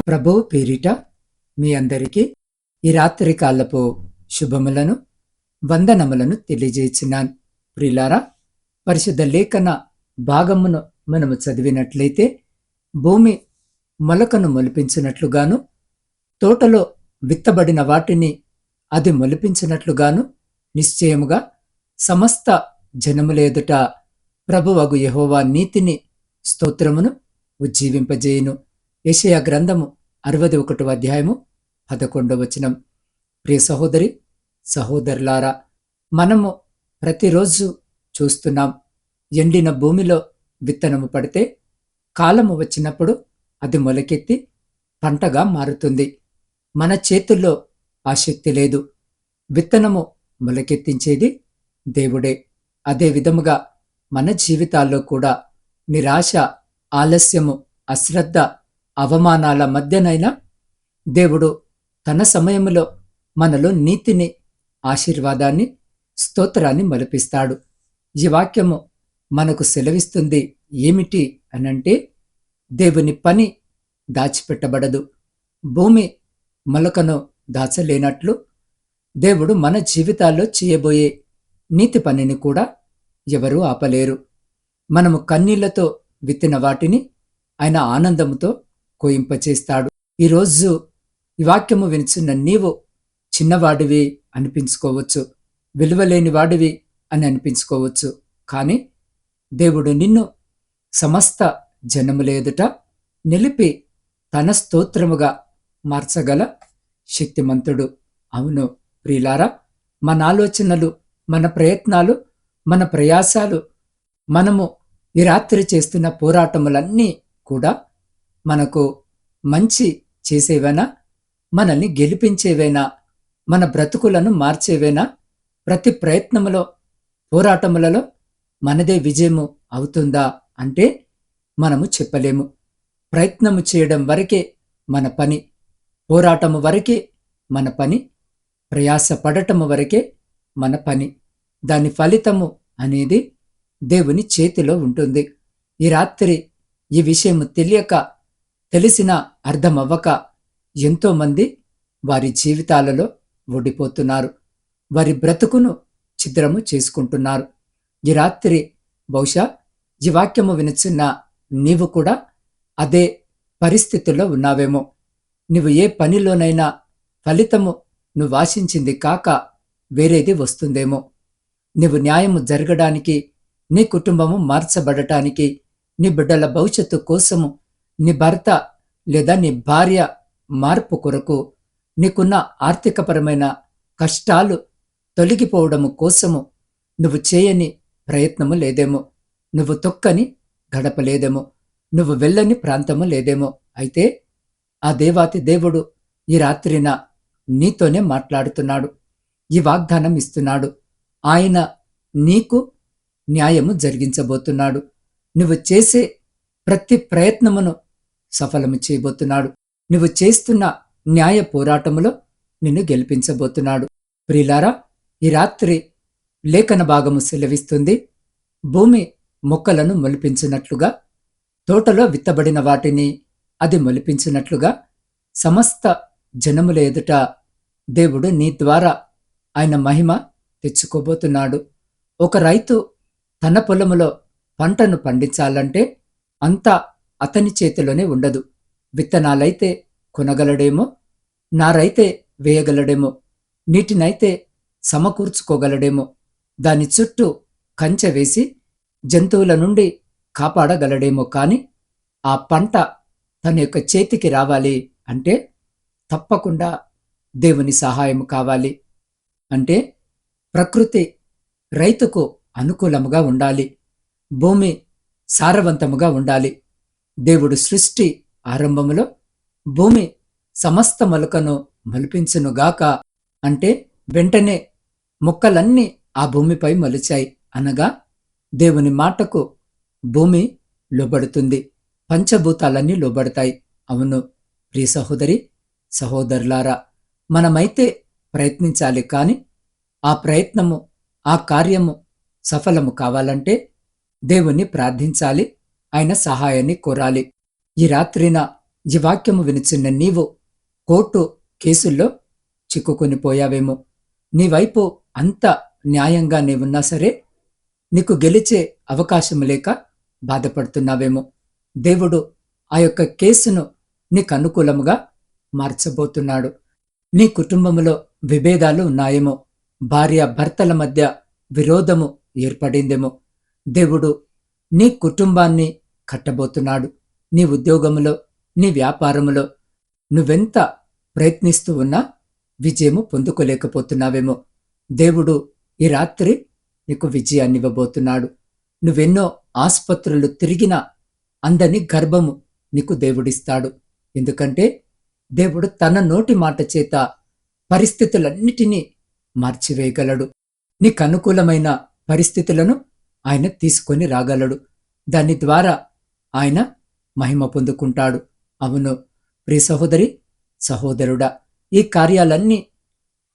ప్రభువు పేరిట మీ అందరికీ ఈ రాత్రి కాలపు శుభములను వందనములను తెలియజేస్తున్నాను. ప్రియులారా, పరిశుద్ధ లేఖన భాగమును మనము చదివినట్లయితే భూమి మొలకను మొలిపించినట్లుగాను, తోటలో విత్తబడిన వాటిని అది మొలిపించినట్లుగాను నిశ్చయముగా సమస్త జనముల ఎదుట ప్రభువగు యెహోవా నీతిని స్తోత్రమును ఉజ్జీవింపజేయును. యెషయా గ్రంథము 61వ అధ్యాయము 11వ వచనం. ప్రియ సహోదరి సహోదరులారా, మనము ప్రతిరోజు చూస్తున్నాం, ఎండిన భూమిలో విత్తనము పడితే కాలము వచ్చినప్పుడు అది మొలకెత్తి పంటగా మారుతుంది. మన చేతుల్లో ఆ శక్తి లేదు. విత్తనము మొలకెత్తించేది దేవుడే. అదే విధముగా మన జీవితాల్లో కూడా నిరాశ, ఆలస్యము, అశ్రద్ధ, అవమానాల మధ్యనైనా దేవుడు తన సమయములో మనలో నీతిని, ఆశీర్వాదాన్ని, స్తోత్రాన్ని మొలిపిస్తాడు. ఈ వాక్యము మనకు సెలవిస్తుంది ఏమిటి అనంటే, దేవుని పని దాచిపెట్టబడదు. భూమి మొలకను దాచలేనట్లు దేవుడు మన జీవితాల్లో చేయబోయే నీతి పనిని కూడా ఎవరూ ఆపలేరు. మనము కన్నీళ్లతో విత్తిన వాటిని ఆయన ఆనందముతో కోయింపచేస్తాడు. ఈరోజు ఈ వాక్యము వినిచున్న నీవు చిన్నవాడివి అనిపించుకోవచ్చు, విలువలేని వాడివి అని అనిపించుకోవచ్చు. కానీ దేవుడు నిన్ను సమస్త జనముల ఎదుట నిలిపి తన స్తోత్రముగా మార్చగల శక్తిమంతుడు. అవును ప్రియులారా, మన ఆలోచనలు, మన ప్రయత్నాలు, మన ప్రయాసాలు, మనము ఈ రాత్రి చేస్తున్న పోరాటములన్నీ కూడా మనకు మంచి చేసేవేనా, మనల్ని గెలిపించేవేనా, మన బ్రతుకులను మార్చేవేనా? ప్రతి ప్రయత్నములో, పోరాటములలో మనదే విజయము అవుతుందా అంటే మనము చెప్పలేము. ప్రయత్నము చేయడం వరకే మన పని, పోరాటము వరకే మన పని, ప్రయాస పడటము వరకే మన పని. దాని ఫలితము అనేది దేవుని చేతిలో ఉంటుంది. ఈ రాత్రి ఈ విషయము తెలియక, తెలిసిన అర్థమవ్వక ఎంతోమంది వారి జీవితాలలో ఓడిపోతున్నారు. వారి బ్రతుకును ఛిద్రము చేసుకుంటున్నారు. ఈ రాత్రి బహుశా ఈ వాక్యము వినుచున్న నీవు కూడా అదే పరిస్థితుల్లో ఉన్నావేమో. నువ్వు ఏ పనిలోనైనా ఫలితము నువ్వు ఆశించింది కాక వేరేది వస్తుందేమో. నువ్వు న్యాయము జరగడానికి, నీ కుటుంబము మార్చబడటానికి, నీ బిడ్డల భవిష్యత్తు కోసము, నీ భర్త లేదా నీ భార్య మార్పు కొరకు, నీకున్న ఆర్థికపరమైన కష్టాలు తొలగిపోవడము కోసము నువ్వు చేయని ప్రయత్నము లేదేమో, నువ్వు తొక్కని గడప లేదేమో, నువ్వు వెళ్ళని ప్రాంతము లేదేమో. అయితే ఆ దేవాతి దేవుడు ఈ రాత్రిన నీతోనే మాట్లాడుతున్నాడు, ఈ వాగ్దానం ఇస్తున్నాడు. ఆయన నీకు న్యాయము జరిగించబోతున్నాడు. నువ్వు చేసే ప్రతి ప్రయత్నమును సఫలము చేయబోతున్నాడు. నువ్వు చేస్తున్న న్యాయ పోరాటములో నిన్ను గెలిపించబోతున్నాడు. ప్రియులారా, ఈ రాత్రి లేఖన భాగము సెలవిస్తుంది, భూమి మొక్కలను మొలిపించినట్లుగా, తోటలో విత్తబడిన వాటిని అది మొలిపించినట్లుగా సమస్త జనముల ఎదుట దేవుడు నీ ద్వారా ఆయన మహిమ తెచ్చుకోబోతున్నాడు. ఒక రైతు తన పొలములో పంటను పండించాలంటే అంతా అతని చేతిలోనే ఉండదు. విత్తనాలైతే కొనగలడేమో, నారైతే వేయగలడేమో, నీటినైతే సమకూర్చుకోగలడేమో, దాని చుట్టూ కంచె వేసి జంతువుల నుండి కాపాడగలడేమో. కానీ ఆ పంట తన యొక్క చేతికి రావాలి అంటే తప్పకుండా దేవుని సహాయం కావాలి. అంటే ప్రకృతి రైతుకు అనుకూలముగా ఉండాలి, భూమి సారవంతముగా ఉండాలి. దేవుడు సృష్టి ఆరంభములో భూమి సమస్త మొలకను మొలిపించునుగాక అంటే వెంటనే మొక్కలన్నీ ఆ భూమిపై మొలిచాయి. అనగా దేవుని మాటకు భూమి లోబడుతుంది, పంచభూతాలన్నీ లోబడతాయి. అవును ప్రియ సహోదరి సహోదరులారా, మనమైతే ప్రయత్నించాలి. కానీ ఆ ప్రయత్నము, ఆ కార్యము సఫలము కావాలంటే దేవుణ్ణి ప్రార్థించాలి, ఆయన సహాయాన్ని కోరాలి. ఈ రాత్రిన ఈ వాక్యము వినుచున్న నీవు కోర్టు కేసుల్లో చిక్కుకొని పోయావేమో. నీ వైపు అంత న్యాయంగా నీవున్నా సరే నీకు గెలిచే అవకాశం లేక బాధపడుతున్నావేమో. దేవుడు ఆ యొక్క కేసును నీకు అనుకూలముగా మార్చబోతున్నాడు. నీ కుటుంబంలో విభేదాలు ఉన్నాయేమో. భార్య భర్తల మధ్య విరోధము ఏర్పడిందేమో. దేవుడు నీ కుటుంబాన్ని కట్టబోతున్నాడు. నీ ఉద్యోగములో, నీ వ్యాపారములో నువ్వెంత ప్రయత్నిస్తూ ఉన్నా విజయము పొందుకోలేకపోతున్నావేమో. దేవుడు ఈ రాత్రి నీకు విజయాన్ని ఇవ్వబోతున్నాడు. నువ్వెన్నో ఆసుపత్రులు తిరిగినా అందని గర్భము నీకు దేవుడిస్తాడు. ఎందుకంటే దేవుడు తన నోటి మాట చేత పరిస్థితులన్నిటినీ మార్చివేయగలడు. నీకు అనుకూలమైన పరిస్థితులను ఆయన తీసుకొని రాగలడు. దాని ద్వారా ఆయన మహిమ పొందుకుంటాడు. అవును ప్రియ సహోదరి, సహోదరుడా, ఈ కార్యాలన్నీ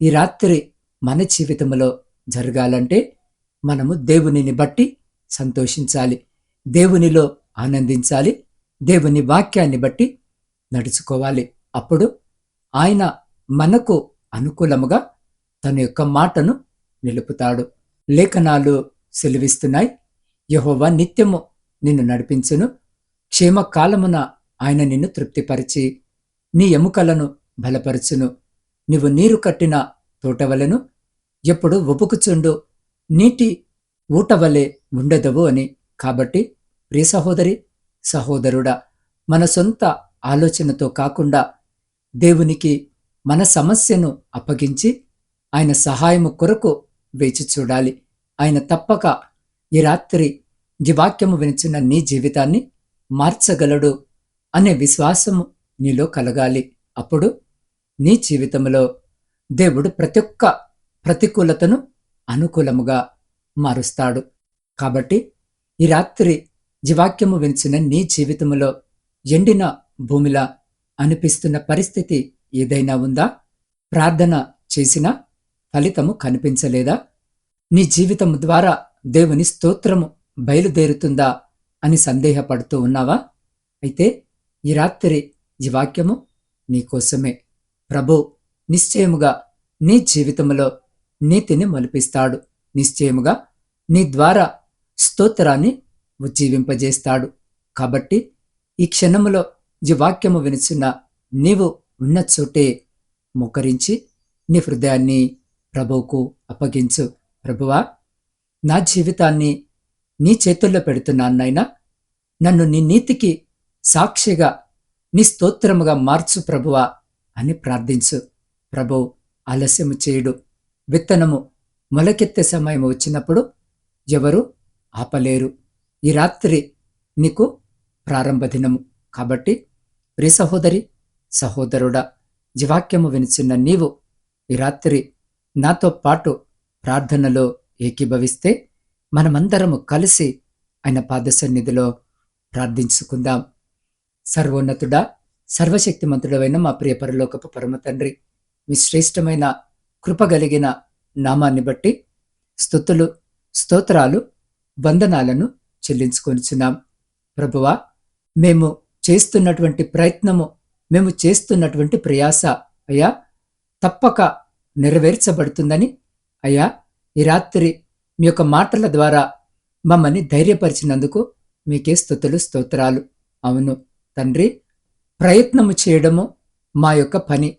ఈ రాత్రి మన జీవితంలో జరగాలంటే మనము దేవునిని బట్టి సంతోషించాలి, దేవునిలో ఆనందించాలి, దేవుని వాక్యాన్ని బట్టి నడుచుకోవాలి. అప్పుడు ఆయన మనకు అనుకూలముగా తన యొక్క మాటను నిలుపుతాడు. లేఖనాలు సెలవిస్తున్నాయి, యెహోవా నిత్యము నిన్ను నడిపించును, క్షేమకాలమున ఆయన నిన్ను తృప్తిపరిచి నీ ఎముకలను బలపరచును. నీవు నీరు కట్టిన తోటవలెను, ఎప్పుడు ఒప్పుకుచుండు నీటి ఊటవలే ఉండదవు అని. కాబట్టి ప్రియ సహోదరి, సహోదరుడా, మన సొంత ఆలోచనతో కాకుండా దేవునికి మన సమస్యను అప్పగించి ఆయన సహాయము కొరకు వేచి చూడాలి. ఆయన తప్పక ఈ రాత్రి ఈ వాక్యము వినిచిన నీ జీవితాన్ని మార్చగలడు అనే విశ్వాసము నీలో కలగాలి. అప్పుడు నీ జీవితంలో దేవుడు ప్రతి ఒక్క ప్రతికూలతను అనుకూలముగా మారుస్తాడు. కాబట్టి ఈ రాత్రి ఈ వాక్యము వినిచిన నీ జీవితంలో ఎండిన భూమిలా అనిపిస్తున్న పరిస్థితి ఏదైనా ఉందా? ప్రార్థన చేసినా ఫలితము కనిపించలేదా? నీ జీవితము ద్వారా దేవుని స్తోత్రము బయలుదేరుతుందా అని సందేహపడుతూ ఉన్నావా? అయితే ఈ రాత్రి ఈ వాక్యము నీకోసమే. ప్రభు నిశ్చయముగా నీ జీవితంలో నీతిని మొలిపిస్తాడు. నిశ్చయముగా నీ ద్వారా స్తోత్రాన్ని ఉజ్జీవింపజేస్తాడు. కాబట్టి ఈ క్షణములో ఈ వాక్యము వినిచిన నీవు ఉన్న చోటే మోకరించి నీ హృదయాన్ని ప్రభువుకు అప్పగించు. ప్రభువా, నా జీవితాన్ని నీ చేతుల్లో పెడుతున్నాను నాయనా, నన్ను నీ నీతికి సాక్షిగా నీ స్తోత్రముగా మార్చు ప్రభువా అని ప్రార్థించు. ప్రభువు ఆలస్యము చేయుడు. విత్తనము మొలకెత్తే సమయం వచ్చినప్పుడు ఎవరు ఆపలేరు. ఈ రాత్రి నీకు ప్రారంభ దినము. కాబట్టి ప్రియ సహోదరి, సహోదరుడా, ఈ వాక్యము వినిచున్న నీవు ఈ రాత్రి నాతో పాటు ప్రార్థనలో ఏకీభవిస్తే మనమందరము కలిసి ఆయన పాద సన్నిధిలో ప్రార్థించుకుందాం. సర్వోన్నతుడా, సర్వశక్తిమంతుడమైన మా ప్రియ పరలోకపు పరమ తండ్రి, మీ శ్రేష్టమైన కృపగలిగిన నామాన్ని బట్టి స్తుతులు, స్తోత్రాలు, వందనాలను చెల్లించుకొనిచున్నాం. ప్రభువా, మేము చేస్తున్నటువంటి ప్రయత్నము, మేము చేస్తున్నటువంటి ప్రయాస అయ్యా తప్పక నెరవేర్చబడుతుందని అయ్యా ఈ రాత్రి మీ యొక్క మాటల ద్వారా మమ్మల్ని ధైర్యపరిచినందుకు మీకే స్తుతులు, స్తోత్రాలు. అవును తండ్రి, ప్రయత్నము చేయడము మా యొక్క పని.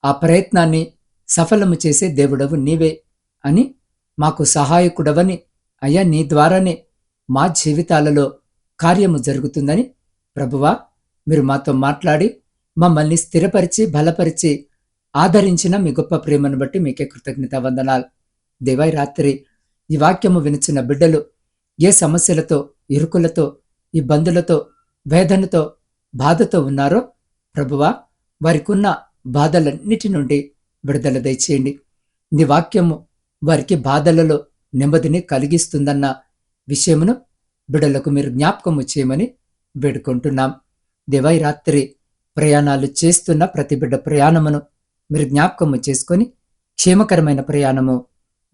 ఆ ప్రయత్నాన్ని సఫలము చేసే దేవుడవు నీవే అని మాకు సహాయకుడవని అయ్యా నీ ద్వారానే మా జీవితాలలో కార్యము జరుగుతుందని ప్రభువా మీరు మాతో మాట్లాడి మమ్మల్ని స్థిరపరిచి బలపరిచి ఆదరించిన మీ గొప్ప ప్రేమను బట్టి మీకే కృతజ్ఞత వందనాలు. దేవా, రాత్రి ఈ వాక్యము వినిచిన బిడ్డలు ఏ సమస్యలతో, ఇరుకులతో, ఇబ్బందులతో, వేదనతో, బాధతో ఉన్నారో ప్రభువా వారికున్న బాధలన్నిటి నుండి విడుదల దయచేయండి. నీ వాక్యము వారికి బాధలలో నెమ్మదిని కలిగిస్తుందన్న విషయమును బిడ్డలకు మీరు జ్ఞాపకము చేయమని వేడుకుంటున్నాం. దేవా, ఈ రాత్రి ప్రయాణాలు చేస్తున్న ప్రతి బిడ్డ ప్రయాణమును మీరు జ్ఞాపకము చేసుకొని క్షేమకరమైన ప్రయాణము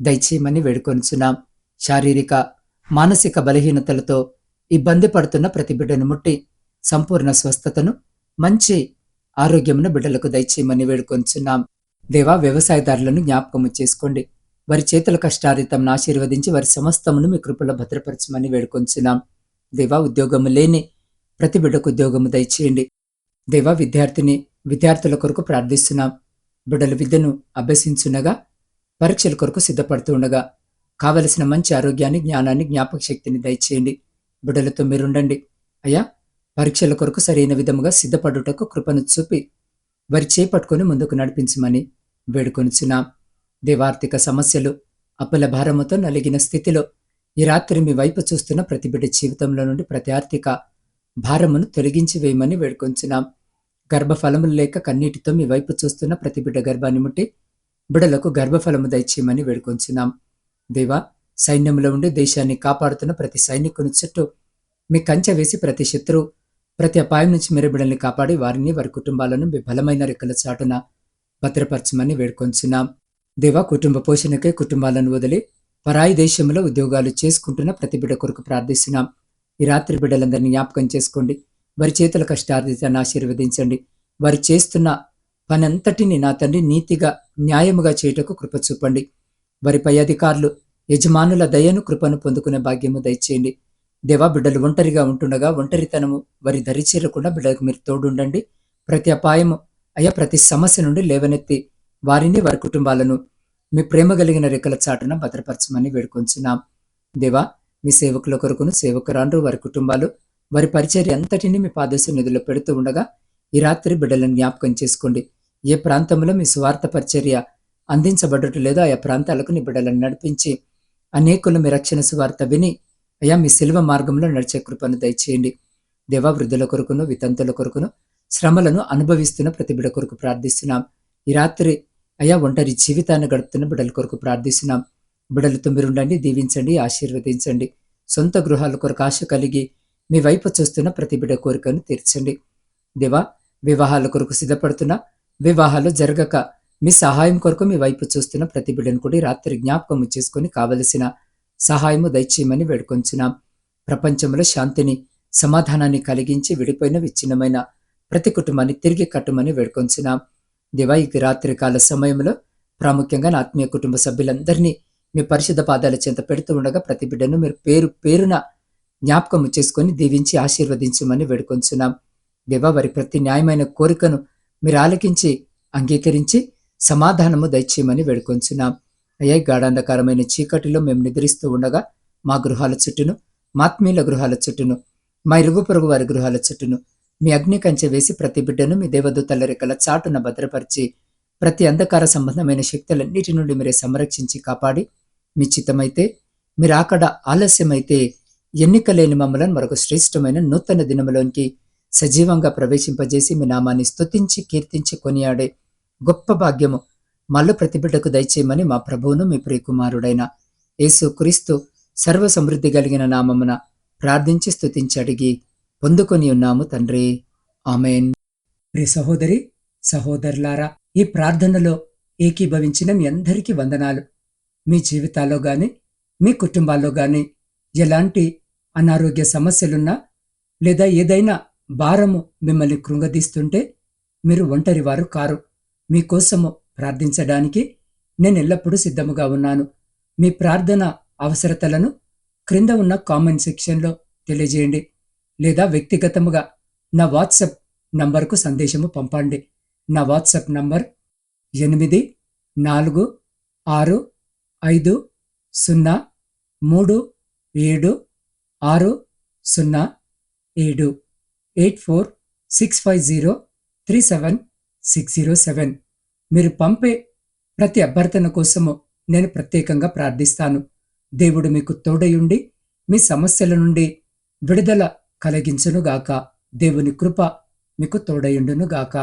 దయచేయమని వేడుకొనిచున్నాం. శారీరక, మానసిక బలహీనతలతో ఇబ్బంది పడుతున్న ప్రతి బిడ్డను ముట్టి సంపూర్ణ స్వస్థతను, మంచి ఆరోగ్యమును బిడ్డలకు దయచేయమని వేడుకొంచున్నాం. దేవా, వ్యవసాయదారులను జ్ఞాపకము చేసుకోండి. వారి చేతుల కష్టారితంను ఆశీర్వదించి వారి సమస్తమును మీ కృపలో భద్రపరచమని వేడుకొంచున్నాం. దేవా, ఉద్యోగము లేని ప్రతి బిడ్డకు ఉద్యోగము దయచేయండి. దేవా, విద్యార్థుల కొరకు ప్రార్థిస్తున్నాం. బిడ్డల విద్యను అభ్యసించుండగా, పరీక్షల కొరకు సిద్ధపడుతూ ఉండగా కావలసిన మంచి ఆరోగ్యాన్ని, జ్ఞానాన్ని, జ్ఞాపక శక్తిని దయచేయండి. బిడ్డలతో మీరుండండి అయ్యా. పరీక్షల కొరకు సరైన విధముగా సిద్ధపడుటకు కృపను చూపి వారి చేపట్టుకొని ముందుకు నడిపించమని వేడుకొనిచున్నాం. దేవార్థిక సమస్యలు, అప్పుల భారముతో నలిగిన స్థితిలో ఈ రాత్రి మీ వైపు చూస్తున్న ప్రతి బిడ్డ జీవితంలో నుండి ప్రతి ఆర్థిక భారమును తొలగించి వేయమని వేడుకొంచున్నాం. గర్భఫలములు లేక కన్నీటితో మీ వైపు చూస్తున్న ప్రతి బిడ్డ గర్భాన్ని ముట్టి బిడ్డలకు గర్భఫలము దయచేయమని వేడుకొంచున్నాం. దేవా, సైన్యంలో ఉండి దేశాన్ని కాపాడుతున్న ప్రతి సైనికుని చుట్టూ మీ కంచె వేసి ప్రతి శత్రువు, ప్రతి అపాయం నుంచి మీరు బిడ్డల్ని కాపాడి వారిని, వారి కుటుంబాలను మీ బలమైన రెక్కల చాటున భద్రపరచమని వేడుకొంచున్నాం. దేవా, కుటుంబ పోషణకై కుటుంబాలను వదిలి పరాయి దేశంలో ఉద్యోగాలు చేసుకుంటున్న ప్రతి బిడ్డ కొరకు ప్రార్థిస్తున్నాం. ఈ రాత్రి బిడ్డలందరినీ జ్ఞాపకం చేసుకోండి. వారి చేతుల కష్టార్జితాన్ని ఆశీర్వదించండి. వారు చేస్తున్న పని అంతటిని నా తండ్రి నీతిగా, న్యాయముగా చేయుటకు కృప చూపండి. వారి పై అధికారులు, యజమానుల దయను, కృపను పొందుకునే భాగ్యము దయచేయండి. దేవా, బిడ్డలు ఒంటరిగా ఉంటుండగా ఒంటరితనము వారి దరిచేరకుండా బిడ్డలకు మీరు తోడుండండి. ప్రతి అపాయము అయ్యా, ప్రతి సమస్య నుండి లేవనెత్తి వారిని, వారి కుటుంబాలను మీ ప్రేమ కలిగిన రెక్కల చాటున భద్రపరచమని వేడుకొంచున్నాం. దేవా, మీ సేవకుల కొరకును, సేవకురాండ్రు, వారి కుటుంబాలు, వారి పరిచర్య అంతటిని మీ పాదశ నిధిలో పెడుతూ ఉండగా ఈ రాత్రి బిడ్డలను జ్ఞాపకం చేసుకోండి. ఏ ప్రాంతంలో మీ స్వార్థ పరిచర్య అందించబడటం లేదో ఆయా ప్రాంతాలకు నీ బిడ్డలను నడిపించి అనేకులు మీ రక్షణ సువార్త విని అయ్యా మీ శిలువ మార్గంలో నడిచే కృపను దయచేయండి. దేవా, వృద్ధుల కొరకును, వితంతుల కొరకును, శ్రమలను అనుభవిస్తున్న ప్రతి బిడ్డ కొరకు ప్రార్థిస్తున్నాం. ఈ రాత్రి అయ్యా ఒంటరి జీవితాన్ని గడుపుతున్న బిడ్డల కొరకు ప్రార్థిస్తున్నాం. బిడ్డలతో మీరుండండి, దీవించండి, ఆశీర్వదించండి. సొంత గృహాల కొరకు ఆశ కలిగి మీ వైపు చూస్తున్న ప్రతి బిడ్డ కోరికను తీర్చండి. దేవా, వివాహాల కొరకు సిద్ధపడుతున్న, వివాహాలు జరగక మీ సహాయం కొరకు మీ వైపు చూస్తున్న ప్రతి బిడ్డను కూడా రాత్రి జ్ఞాపకం చేసుకొని కావలసిన సహాయము దయచేయమని వేడుకొంచున్నాం. ప్రపంచంలో శాంతిని, సమాధానాన్ని కలిగించి విడిపోయిన విచ్ఛిన్నమైన ప్రతి కుటుంబాన్ని తిరిగి కట్టమని వేడుకొంచున్నాం. దేవా, ఈ రాత్రి కాల సమయంలో ప్రాముఖ్యంగా నా ఆత్మీయ కుటుంబ సభ్యులందరినీ మీ పరిశుద్ధ పాదాల చెంత పెడుతూ ఉండగా ప్రతి బిడ్డను మీరు పేరు పేరున జ్ఞాపకం చేసుకొని దీవించి ఆశీర్వదించమని వేడుకొంచున్నాం. దేవా, వారి ప్రతి న్యాయమైన కోరికను మీరు ఆలకించి అంగీకరించి సమాధానము దయచేయమని వేడుకొంచున్నాం. అయ్యా, గాఢాంధకారమైన చీకటిలో మేము నిద్రిస్తూ ఉండగా మా గృహాల చుట్టూను, మాత్మీయుల గృహాల చుట్టూను, మా ఇరుగు పొరుగు వారి గృహాల చుట్టూను మీ అగ్ని కంచె వేసి ప్రతి బిడ్డను మీ దేవదూతల రెక్కల చాటున భద్రపరిచి ప్రతి అంధకార సంబంధమైన శక్తులన్నిటి నుండి మీరే సంరక్షించి కాపాడి మీ చిత్తమైతే, మీరు అక్కడ ఆలస్యమైతే ఎన్నికలేని మమ్మలను మరొక శ్రేష్టమైన నూతన దినములోనికి సజీవంగా ప్రవేశింపజేసి మీ నామాన్ని స్తుతించి, కీర్తించి కొనియాడే గొప్ప భాగ్యము మళ్ళీ ప్రతి బిడ్డకు దయచేయమని మా ప్రభువును, మీ ప్రియకుమారుడైన యేసు క్రీస్తు సర్వ సమృద్ధి కలిగిన నామమున ప్రార్థించి స్తుతించి అడిగి పొందుకొని ఉన్నాము తండ్రి. ఆమెన్. ప్రియ సహోదరి, సహోదరులారా, ఈ ప్రార్థనలో ఏకీభవించిన మీ అందరికీ వందనాలు. మీ జీవితాల్లో గాని, మీ కుటుంబాల్లో గాని ఎలాంటి అనారోగ్య సమస్యలున్నా లేదా ఏదైనా భారము మిమ్మల్ని కృంగదీస్తుంటే మీరు ఒంటరి వారు కారు. మీకోసము ప్రార్థించడానికి నేను ఎల్లప్పుడూ సిద్ధముగా ఉన్నాను. మీ ప్రార్థన అవసరతలను క్రింద ఉన్న కామెంట్ సెక్షన్లో తెలియజేయండి, లేదా వ్యక్తిగతముగా నా వాట్సాప్ నంబర్కు సందేశము పంపండి. నా వాట్సాప్ నంబర్ 84563760 8465037607. మీరు పంపే ప్రతి అభ్యర్థన కోసము నేను ప్రత్యేకంగా ప్రార్థిస్తాను. దేవుడు మీకు తోడయుండి మీ సమస్యల నుండి విడుదల కలిగించునుగాక. దేవుని కృప మీకు తోడయుండునుగాక.